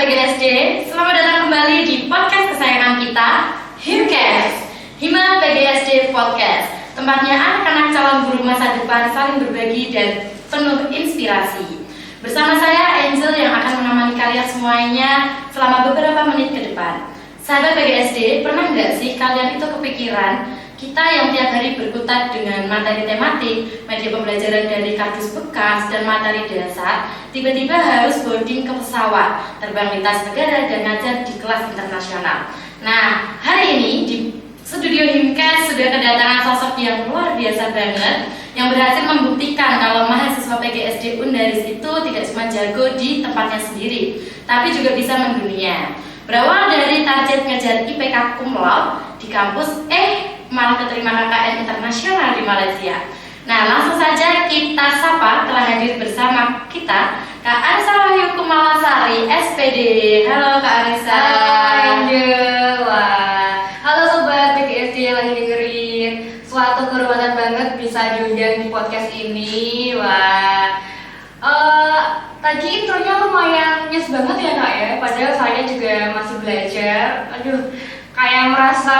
PGSD, selamat datang kembali di podcast kesayangan kita, Himcast, Hima PGSD Podcast. Tempatnya anak-anak calon guru masa depan saling berbagi dan penuh inspirasi. Bersama saya Angel yang akan menemani kalian semuanya selama beberapa menit ke depan. Sahabat PGSD, pernah nggak sih kalian itu kepikiran kita yang tiap hari berkutat dengan materi tematik, media pembelajaran dari kardus bekas dan materi dasar, tiba-tiba harus boarding ke pesawat, terbang lintas negara dan ngajar di kelas internasional. Nah, hari ini di studio Himcast sudah kedatangan sosok yang luar biasa banget, yang berhasil membuktikan kalau mahasiswa PGSD Undaris itu tidak cuma jago di tempatnya sendiri, tapi juga bisa mendunia. Berawal dari target ngejar IPK cum laude di kampus, malah keterima KKN internasional di Malaysia. Nah, langsung saja kita sapa, telah hadir bersama kita Kak Arisa Wahyu Kumalasari, SPD. Halo Kak Arisa. Angel. Wah, halo sobat PGSD yang lagi dengerin. Suatu kehormatan banget bisa diundang di podcast ini. Wah, tadi intronya lumayan nyes banget ya Kak ya. Padahal saya juga masih belajar. Aduh, kayak merasa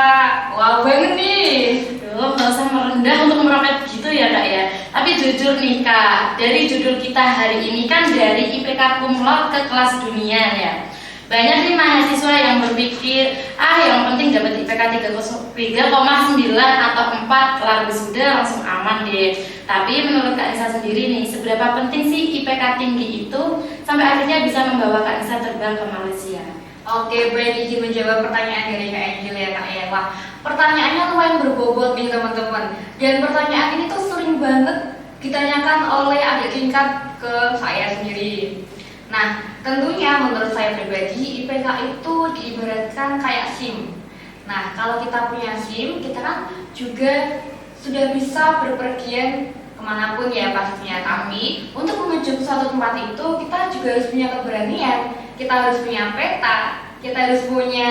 wow banget nih. Duh, nggak usah merendah untuk meroket gitu ya Kak ya. Tapi jujur nih Kak, dari judul kita hari ini kan dari IPK cum laude ke kelas dunia ya. Banyak nih mahasiswa yang berpikir, yang penting dapat IPK 3,9 atau 4 kelar wisuda langsung aman deh. Tapi menurut Kak Nisa sendiri nih, seberapa penting sih IPK tinggi itu sampai akhirnya bisa membawa Kak Nisa terbang ke Malaysia? Oke, baik, izin menjawab pertanyaan dari Kak Angel ya Kak ya. Wah, pertanyaannya lumayan berbobot nih teman-teman. Dan pertanyaan ini tuh sering banget ditanyakan oleh adik tingkat ke saya sendiri. Nah, tentunya menurut saya pribadi IPK itu diibaratkan kayak SIM. Nah, kalau kita punya SIM, kita kan juga sudah bisa berpergian kemanapun ya pastinya. Tapi untuk menuju ke suatu tempat itu kita juga harus punya keberanian. Kita harus punya peta, kita harus punya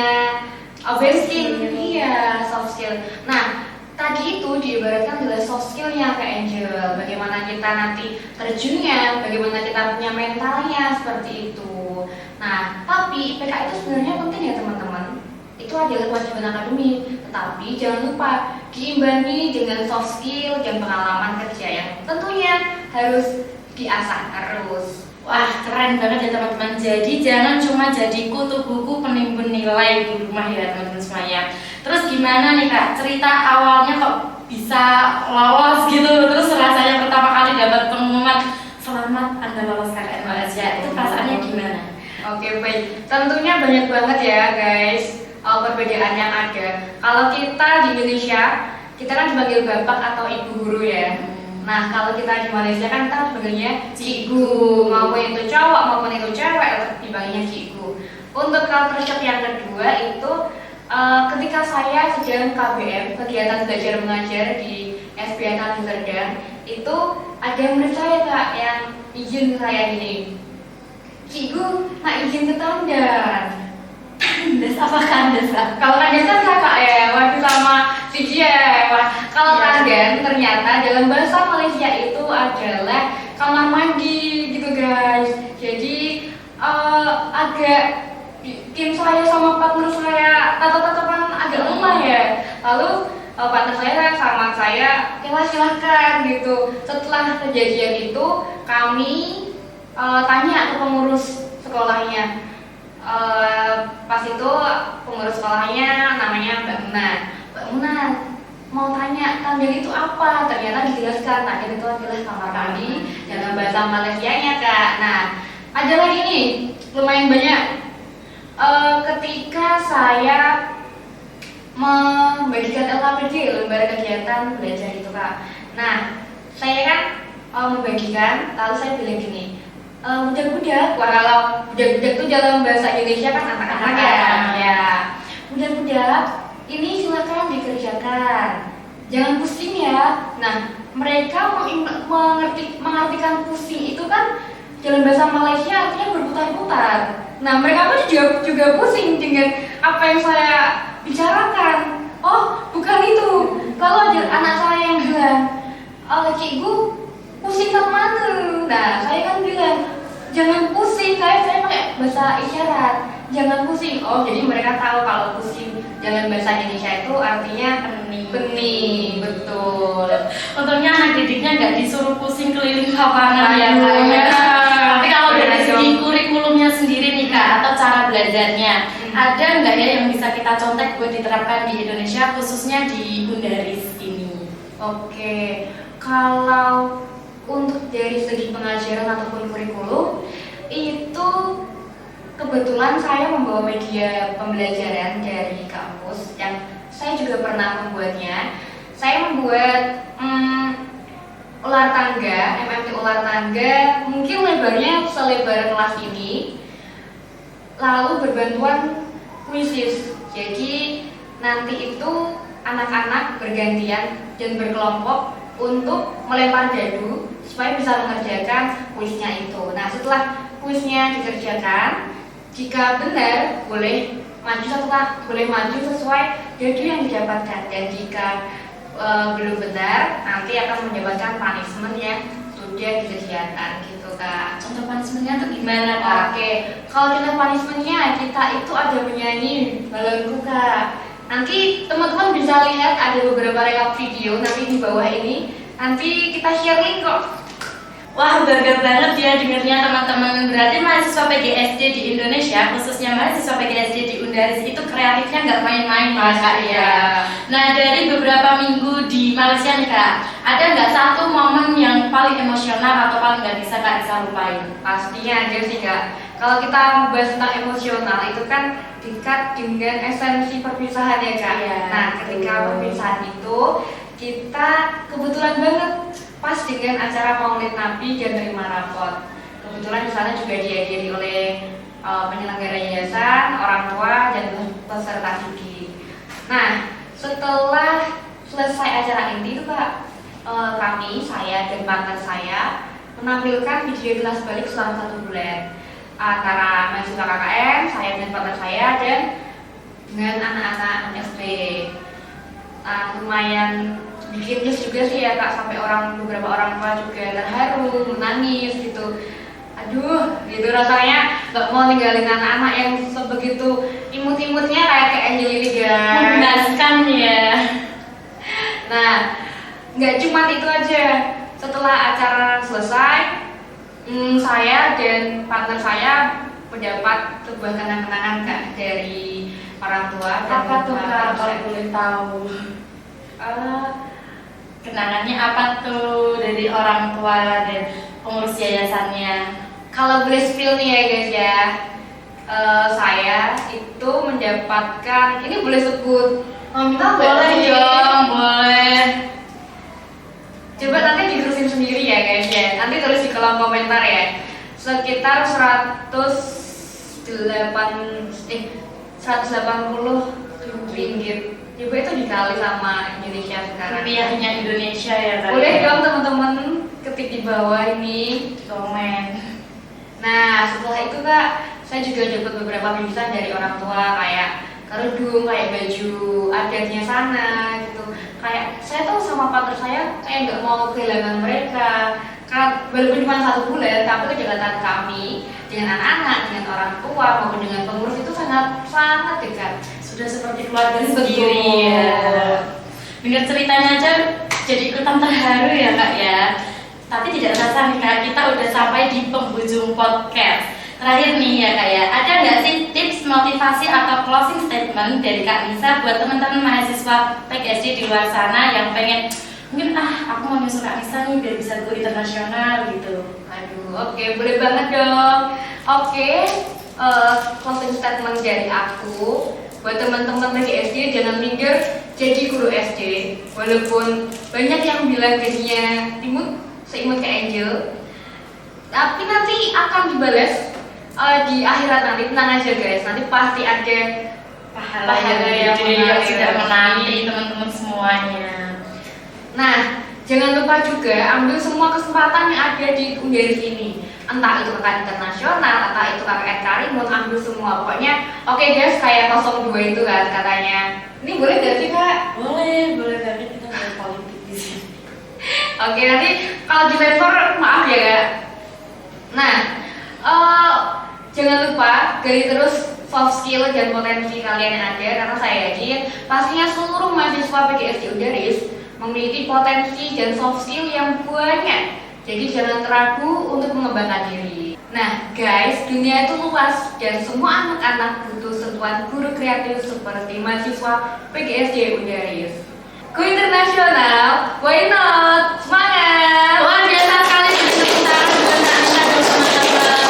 soft skill. Iya, soft skill. Nah, tadi itu diibaratkan adalah soft skillnya Kak Angel. Bagaimana kita nanti terjunnya, bagaimana kita punya mentalnya seperti itu. Nah, tapi IPK itu sebenarnya penting ya teman-teman. Itu adalah kewajiban akademik, tetapi jangan lupa diimbangi dengan soft skill dan pengalaman kerja yang tentunya harus diasah terus. Wah, keren banget ya teman-teman. Jadi jangan cuma jadi kutu buku penimbun nilai di rumah ya teman-teman semuanya. Terus gimana nih Kak, cerita awalnya kok bisa lolos gitu, terus rasanya pertama kali dapat pengumuman selamat Anda lolos KKN Malaysia, itu perasaannya gimana? Oke, baik. Tentunya banyak banget ya guys perbedaan yang ada. Kalau kita di Indonesia, kita kan dipanggil bapak atau ibu guru ya. Nah, kalau kita di Malaysia kan kita dipanggilnya cikgu, maupun itu cowok maupun itu cewek dipanggilnya cikgu. Untuk culture shock yang kedua itu ketika saya sedang KBM, kegiatan belajar mengajar di SPN Amsterdam, itu ada murid saya Kak yang izin ke saya gini, cikgu, nak izin ke Tandan. Kandas apa kandas Kak? Kalau Tandan kan kakak ya, waktu sama Siji ya. Kalau Tandan ternyata dalam bahasa Malaysia itu adalah kamar mandi gitu guys. Jadi agak tim saya sama partner saya tatap-tatapan agak lemah ya. Lalu partner saya sama saya, oke lah silahkan gitu. Setelah kejadian itu kami tanya ke pengurus sekolahnya. Pas itu pengurus sekolahnya namanya Mbak Muna. Mbak Muna mau tanya Tandan itu apa? Ternyata dijelaskan Tandan itu adalah kamar mandi dalam bahasa Malaysianya Kak. Nah, ada lagi nih lumayan banyak. Ketika saya membagikan LKPD, lembar kegiatan belajar itu Kak. Nah, saya kan membagikan, lalu saya bilang gini, budak-budak, kalau budak-budak itu dalam bahasa Indonesia kan anak-anak ya. Budak-budak, ini silakan dikerjakan, jangan pusing ya. Nah, mereka mengartikan pusing itu kan dalam bahasa Malaysia artinya berputar-putar. Nah, mereka pun juga pusing dengan apa yang saya bicarakan. Oh, bukan itu. Kalau ada anak saya yang bilang, cikgu pusing kemana? Nah, saya kan bilang, jangan pusing, saya pakai bahasa isyarat, jangan pusing. Oh, jadi mereka tahu kalau pusing dalam bahasa Indonesia itu artinya benih, betul. Untungnya anak didiknya nggak disuruh pusing keliling lapangan ya Kak. Aduh, Ya. ya. Tapi kalau dari Benar segi dong. kurikulumnya sendiri nih Kak, atau cara belajarnya, ada nggak ya yang bisa kita contek buat diterapkan di Indonesia, khususnya di Undaris ini? Oke, kalau untuk dari segi pengajaran ataupun kurikulum itu kebetulan saya membawa media pembelajaran dari kampus yang saya juga pernah membuatnya. Saya membuat ular tangga, MMT ular tangga, mungkin lebarnya selebar kelas ini, lalu berbantuan kuisis. Jadi nanti itu anak-anak bergantian dan berkelompok untuk melempar dadu supaya bisa mengerjakan kuisnya itu. Nah, setelah kuisnya dikerjakan, jika benar boleh maju sesuai dadu yang didapatkan, dan jika belum benar nanti akan mendapatkan punishment yang sudah disediakan gitu Kak. Contoh punishmentnya tuh gimana Kak? Oke, kalau kita punishmentnya kita itu ada menyanyi balonku Kak. Nanti teman-teman bisa lihat ada beberapa rekap video nanti di bawah ini. Nanti kita share link kok. Wah, bangga banget ya dengarnya teman-teman. Berarti mahasiswa PGSD di Indonesia, khususnya mahasiswa PGSD di Undaris itu kreatifnya nggak main-main ya Kak ya. Nah, dari beberapa minggu di Malaysia nih Kak, ada nggak satu momen yang paling emosional atau paling nggak bisa Kak bisa lupain? Pastinya ada sih Kak. Kalau kita membahas tentang emosional itu kan dekat dengan esensi perpisahan ya Kak. Iya, Nah, ketika perpisahan itu kita kebetulan banget pas dengan acara Maulid Nabi dan terima rapot. Kebetulan di sana juga dihadiri oleh penyelenggara yayasan, orang tua dan peserta didik. Nah, setelah selesai acara ini tuh Kak, saya dan partner saya menampilkan video kelas balik selama 1 bulan antara mahasiswa KKN, saya dan partner saya dan dengan anak-anak SD. Lumayan bikin nyes juga sih ya Kak, sampai beberapa orang tua juga terharu, menangis gitu. Aduh, gitu rasanya nggak mau ninggalin anak-anak yang sebegitu imut-imutnya kayak Angel ini guys. Membebaskan ya. Nah, nggak cuma itu aja. Setelah acara selesai, saya dan partner saya mendapat sebuah kenang-kenangan Kak dari orang tua. Apa tuh Kak kalau boleh tahu? Kenangannya apa tuh dari orang tua dan pengurus yayasannya? Kalau boleh spill nih ya guys ya, saya itu mendapatkan, ini boleh sebut nominal nggak Boleh sih? dong, boleh. Coba nanti ditulisin sendiri ya guys ya, nanti tulis di kolom komentar ya. Sekitar 180 ringgit. Coba itu dikali sama Indonesia sekarang. Rupiahnya Indonesia ya Kak. Boleh dong teman-teman ketik di bawah ini. Komen. Nah, setelah itu Kak, saya juga dapat beberapa bingkisan dari orang tua kayak kerudung, kayak baju adatnya sana gitu. Kayak saya tuh sama partner saya kayak nggak mau kehilangan mereka. Karena walaupun cuma 1 bulan, tapi kedekatan kami dengan anak-anak, dengan orang tua maupun dengan pengurus itu sangat dekat. Sudah seperti keluarga sendiri ya. Dengar ceritanya aja jadi ikutan terharu ya Kak ya. Tapi tidak terasa nih Kak, kita udah sampai di penghujung podcast. Terakhir nih ya Kak ya, ada nggak sih tips motivasi atau closing statement dari Kak Nisa buat teman-teman mahasiswa PGSD di luar sana yang pengen mungkin aku mau nyusul Kak Nisa nih biar bisa go internasional gitu. Aduh, oke, boleh banget dong. Oke, closing statement dari aku buat teman-teman PGSD, jangan minder jadi guru SD. Walaupun banyak yang bilang gajinya seimut kayak Angel, tapi nanti akan dibalas di akhirat nanti. Tenang aja guys, nanti pasti ada Pahala yang sudah menanti teman-teman semuanya. Nah, jangan lupa juga ambil semua kesempatan yang ada di Undaris ini. Entah itu KKN internasional, entah itu KKN Karimun, ambil semua. Pokoknya oke guys, kayak 02 itu kan katanya. Ini boleh gak sih Kak? Boleh banget, kita boleh politik di sini. Oke, nanti kalau dilempar maaf ya Kak. Nah, Jangan lupa gali terus soft skill dan potensi kalian yang ada, karena saya yakin pastinya seluruh mahasiswa PGSD Udaris memiliki potensi dan soft skill yang banyak. Jadi jangan ragu untuk mengembangkan diri. Nah guys, dunia itu luas dan semua anak-anak butuh sentuhan guru kreatif seperti mahasiswa PGSD Udaris. Go internasional, why not? Semangat! Luar biasa sekali tepuk tangan buat Kak Anissa dan teman-teman.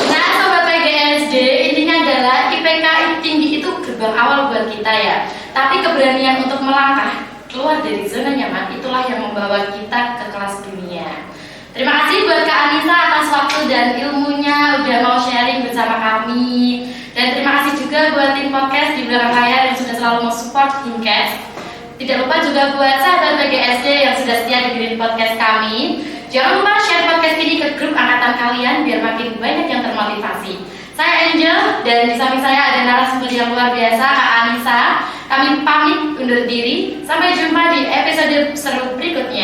Nah, sobat PGSD, intinya adalah IPK yang tinggi itu gerbang awal buat kita ya. Tapi keberanian untuk melangkah keluar dari zona nyaman itulah yang membawa kita ke kelas dunia. Terima kasih buat Kak Anissa atas waktu dan ilmunya udah mau sharing bersama kami. Dan terima kasih juga buat tim podcast di belakang layar yang sudah selalu mensupport Himkes. Tidak lupa juga buat sahabat PGSD yang sudah setia dengerin podcast kami. Jangan lupa share podcast ini ke grup angkatan kalian biar makin banyak yang termotivasi. Saya Angel dan di samping saya ada narasumber yang luar biasa, Kak Anissa. Kami pamit undur diri. Sampai jumpa di episode seru berikutnya.